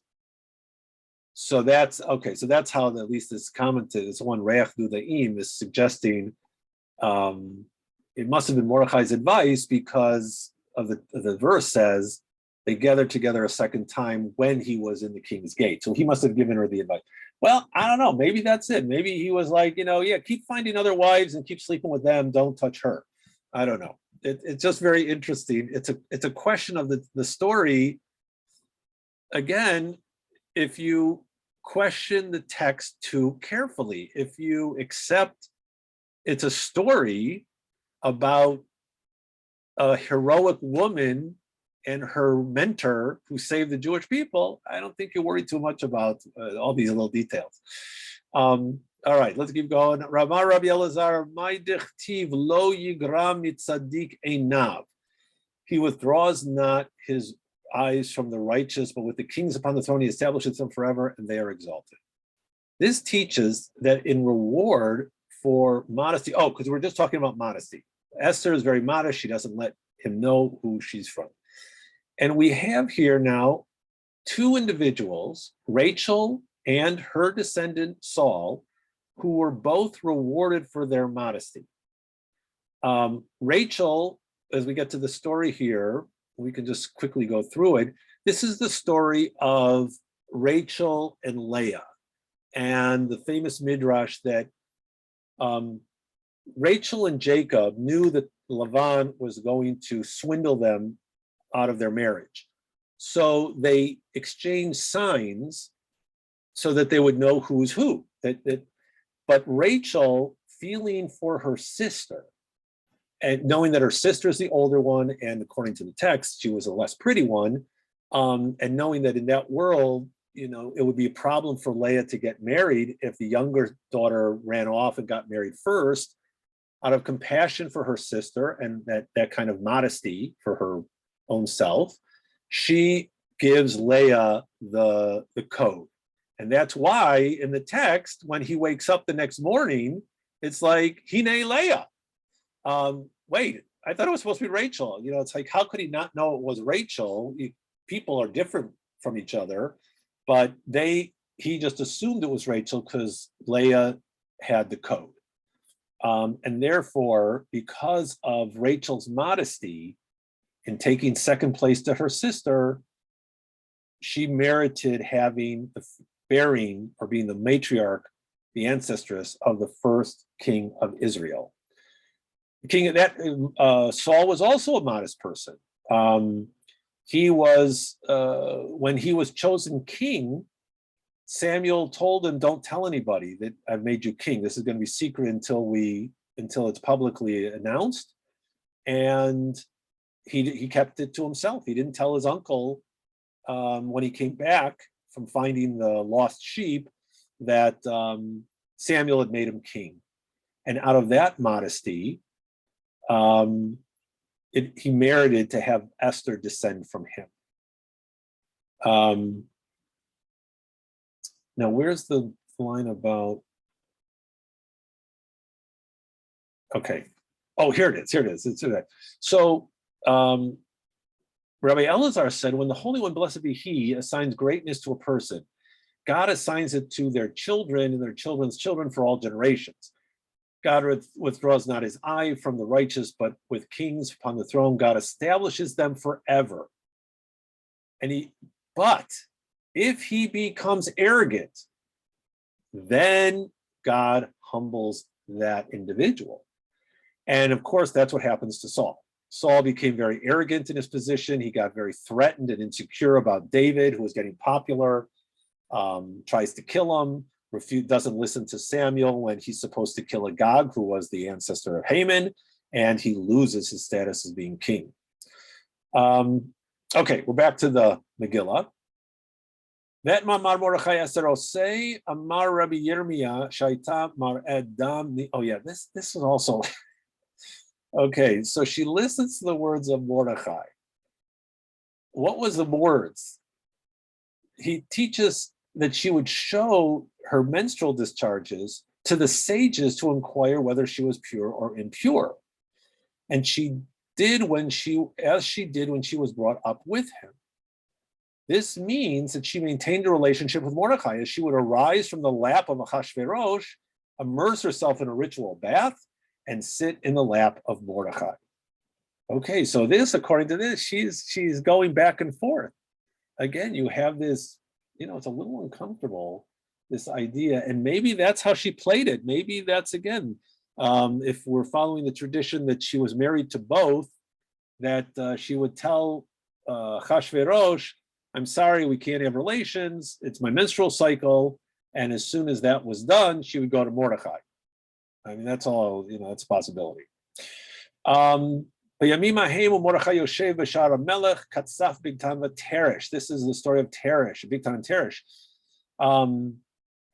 So that's okay. So that's how at least this commented. This one Reach Dudaim is suggesting it must have been Mordecai's advice, because of the verse says they gathered together a second time when he was in the king's gate. So he must have given her the advice. Well, I don't know. Maybe that's it. Maybe he was like, keep finding other wives and keep sleeping with them. Don't touch her. I don't know. It's just very interesting. It's a question of the story. Again, if you question the text too carefully, if you accept it's a story about a heroic woman and her mentor who saved the Jewish people, I don't think you worry too much about all these little details. All right, let's keep going. Rabbi Elazar, Maidichtiv lo yigram mitzadik einav. He withdraws not his eyes from the righteous, but with the kings upon the throne, he establishes them forever, and they are exalted. This teaches that in reward for modesty, because we're just talking about modesty. Esther is very modest. She doesn't let him know who she's from. And we have here now two individuals, Rachel and her descendant Saul, who were both rewarded for their modesty. Rachel, as we get to the story here, we can just quickly go through it. This is the story of Rachel and Leah, and the famous midrash that Rachel and Jacob knew that Lavan was going to swindle them out of their marriage. So they exchanged signs so that they would know who's who. But Rachel, feeling for her sister, and knowing that her sister is the older one, and according to the text, she was a less pretty one, and knowing that in that world, it would be a problem for Leah to get married if the younger daughter ran off and got married first, out of compassion for her sister and that kind of modesty for her own self, she gives Leah the code. And that's why in the text, when he wakes up the next morning, it's like, Hine Leah. Wait, I thought it was supposed to be Rachel. It's like, how could he not know it was Rachel? People are different from each other, but he just assumed it was Rachel because Leah had the code. And therefore, because of Rachel's modesty in taking second place to her sister, she merited having the bearing or being the matriarch, the ancestress of the first king of Israel. The king of that, Saul was also a modest person. He was, when he was chosen king, Samuel told him, don't tell anybody that I've made you king. This is going to be secret until it's publicly announced. And he kept it to himself. He didn't tell his uncle when he came back from finding the lost sheep that Samuel had made him king. And out of that modesty, he merited to have Esther descend from him. Now, where's the line about? Okay. Oh, here it is. Here it is. It's okay. So Rabbi Elazar said, when the Holy One, blessed be He, assigns greatness to a person, God assigns it to their children and their children's children for all generations. God withdraws not his eye from the righteous, but with kings upon the throne, God establishes them forever. But if he becomes arrogant, then God humbles that individual. And of course, that's what happens to Saul. Saul became very arrogant in his position. He got very threatened and insecure about David, who was getting popular, tries to kill him, doesn't listen to Samuel when he's supposed to kill Agag, who was the ancestor of Haman, and he loses his status as being king. Okay, we're back to the Megillah. Amar Rabbi Yirmiyah Shaita Mar Adam. Oh yeah, this is also okay. So she listens to the words of Mordechai. What was the words? He teaches that she would show her menstrual discharges to the sages to inquire whether she was pure or impure, and she did as she did when she was brought up with him. This means that she maintained a relationship with Mordechai, as she would arise from the lap of Achashverosh, immerse herself in a ritual bath, and sit in the lap of Mordechai. Okay, so this, according to this, she's going back and forth. Again, you have this, it's a little uncomfortable, this idea, and maybe that's how she played it. Maybe that's, again, if we're following the tradition that she was married to both, that she would tell Achashverosh, I'm sorry, we can't have relations. It's my menstrual cycle. And as soon as that was done, she would go to Mordechai. I mean, that's all, that's a possibility. This is the story of Teresh, Bigtan and Teresh.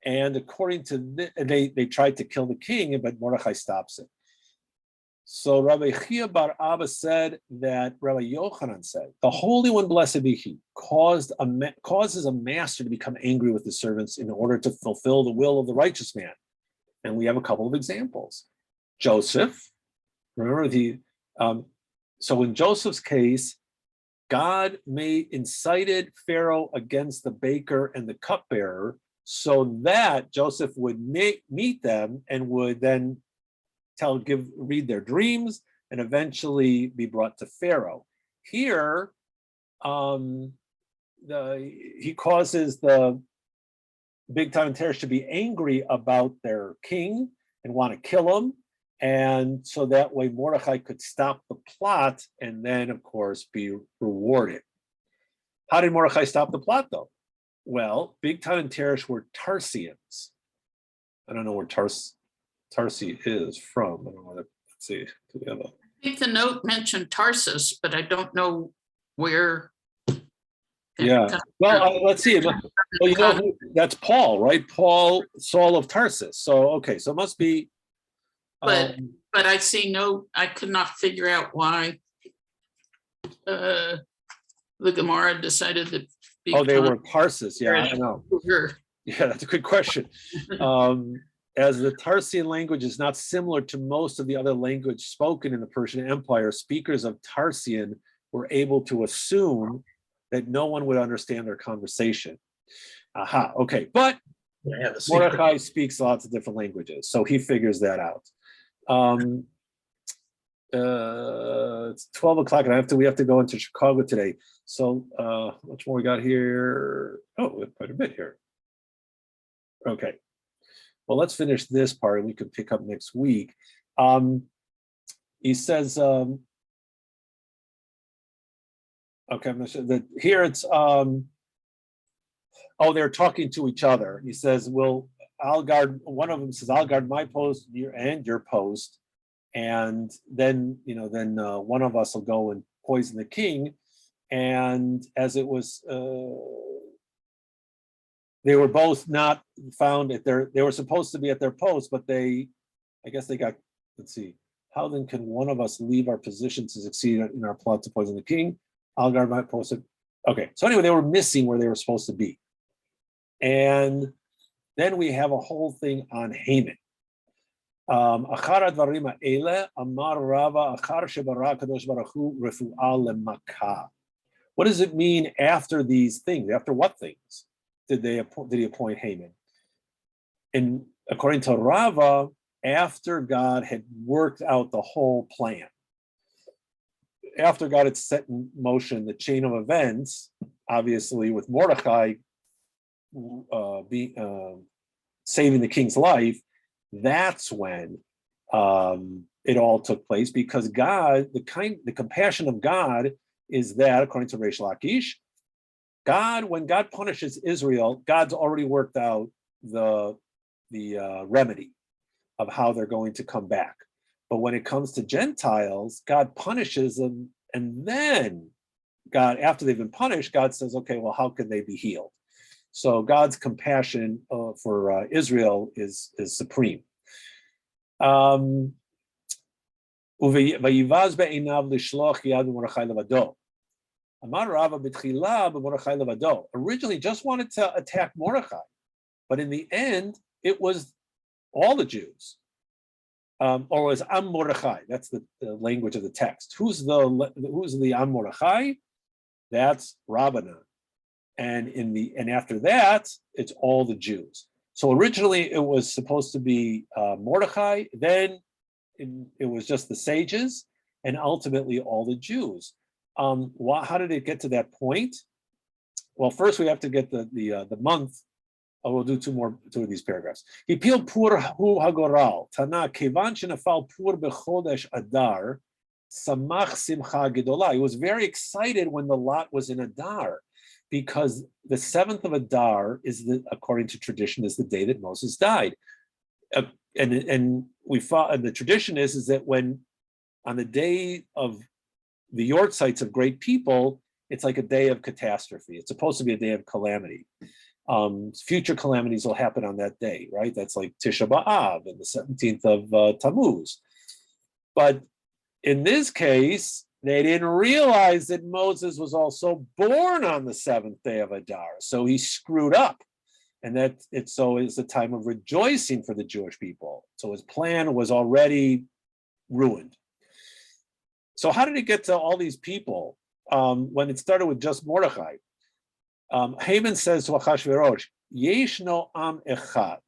And according to this, they tried to kill the king, but Mordechai stops it. So Rabbi Chia bar Abba said that Rabbi Yochanan said, the Holy One, blessed be He, causes a master to become angry with his servants in order to fulfill the will of the righteous man. And we have a couple of examples. Joseph, remember so in Joseph's case, God incited Pharaoh against the baker and the cupbearer so that Joseph would meet them and would then read their dreams and eventually be brought to Pharaoh. Here, he causes the Bigtan and Teresh to be angry about their king and want to kill him. And so that way Mordechai could stop the plot and then, of course, be rewarded. How did Mordechai stop the plot, though? Well, Bigtan and Teresh were Tarsians. I don't know where Tarsi is from. I don't know. Let's see.
I think the note mentioned Tarsus, but I don't know where.
Yeah. Well, let's see. Well, that's Paul, right? Saul of Tarsus. So, okay. So it must be.
But I see I could not figure out why the Gemara decided to be.
Oh, they were Tarsus. Yeah, I know. Yeah, that's a good question. As the Tarsian language is not similar to most of the other language spoken in the Persian Empire, speakers of Tarsian were able to assume that no one would understand their conversation. Aha, okay. But Mordechai speaks lots of different languages, so he figures that out. It's 12 o'clock and we have to go into Chicago today. So how much more we got here? Oh, we have quite a bit here. Okay. Well, let's finish this part and we can pick up next week. He says, okay, I'm not sure that here it's, they're talking to each other. He says, well, I'll guard, one of them says, I'll guard my post and your post. And then, one of us will go and poison the king. And as it was, they were both not found they were supposed to be at their post, but I guess they got, let's see, how then can one of us leave our position to succeed in our plot to poison the king? I'll guard my post. Okay, so anyway, they were missing where they were supposed to be. And Then we have a whole thing on Haman. Achar advarim ha'ele, amar Rava, achar shebara kadosh baruch hu refu'ah lemakah. What does it mean after these things? After what things did he appoint Haman? And according to Rava, after God had worked out the whole plan, after God had set in motion the chain of events, obviously with Mordechai saving the king's life, that's when it all took place, because God, the compassion of God is that, according to Reish Lakish, God, when God punishes Israel, God's already worked out the remedy of how they're going to come back. But when it comes to Gentiles, God punishes them, and then God, after they've been punished, God says, okay, well, how can they be healed? So God's compassion for Israel is supreme. Originally just wanted to attack Mordechai, but in the end, it was all the Jews. Or was Am Mordechai? That's the language of the text. Who's the Am Mordechai? That's Rabbanan. And after that, it's all the Jews. So originally it was supposed to be Mordechai, then it was just the sages, and ultimately all the Jews. How did it get to that point? Well, first we have to get the month. We'll do two of these paragraphs. Hipil pur hu hagoral tana kevan shenafal pur bechodesh Adar samach simcha gedolah. He was very excited when the lot was in Adar, because the 7th of Adar according to tradition, is the day that Moses died. And the tradition is that when on the day of the Yortzites of great people, it's like a day of catastrophe. It's supposed to be a day of calamity. Future calamities will happen on that day, right? That's like Tisha B'Av and the 17th of Tammuz. But in this case, they didn't realize that Moses was also born on the 7th day of Adar. So he screwed up. And it's a time of rejoicing for the Jewish people. So his plan was already ruined. So how did it get to all these people when it started with just Mordechai? Haman says to Achashverosh, Yeshno am echad.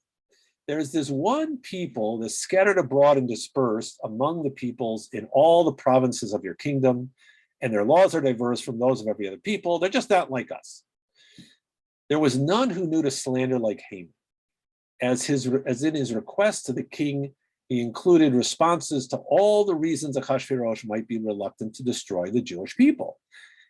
There's this one people that's scattered abroad and dispersed among the peoples in all the provinces of your kingdom, and their laws are diverse from those of every other people. They're just not like us. There was none who knew to slander like Haman. As in his request to the king, he included responses to all the reasons Achashverosh might be reluctant to destroy the Jewish people.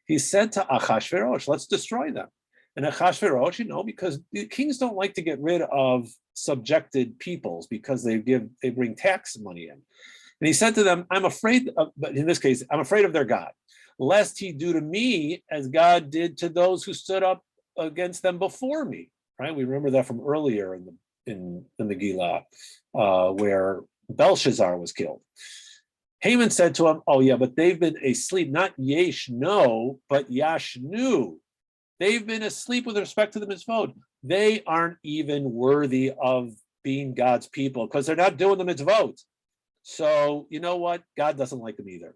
He said to Achashverosh, let's destroy them. And Achashverosh, because the kings don't like to get rid of subjected peoples because they bring tax money in. And he said to them, but in this case, I'm afraid of their God, lest he do to me as God did to those who stood up against them before me. Right? We remember that from earlier in the Megillah, where Belshazzar was killed. Haman said to him, oh yeah, but they've been asleep, not yesh, no, but yashnu. They've been asleep with respect to the mitzvot. They aren't even worthy of being God's people because they're not doing the mitzvot. So you know what? God doesn't like them either.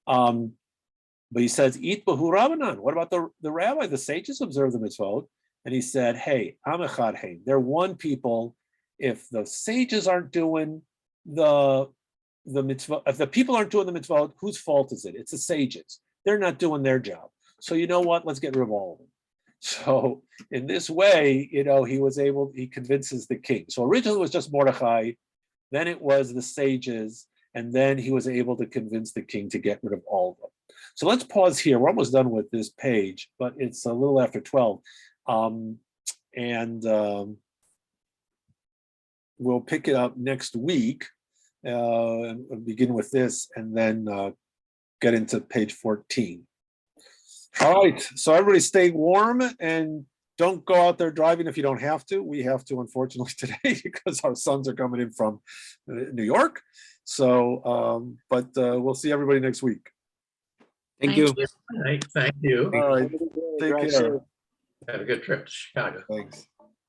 But he says, eat bahu Rabbanan. What about the rabbi? The sages observe the mitzvot. And he said, hey, I'm echad hein. They're one people. If the sages aren't doing the mitzvah, if the people aren't doing the mitzvah, whose fault is it? It's the sages. They're not doing their job. So you know what? Let's get rid of all of them. So in this way, he convinces the king. So originally it was just Mordechai, then it was the sages, and then he was able to convince the king to get rid of all of them. So let's pause here. We're almost done with this page, but it's a little after 12. We'll pick it up next week, begin with this, and then get into page 14. All right, so everybody stay warm and don't go out there driving if you don't have to. We have to, unfortunately, today because our sons are coming in from New York. So, but we'll see everybody next week.
Thank you.
Thank you.
All right, take care.
Have a good trip to Chicago.
Thanks.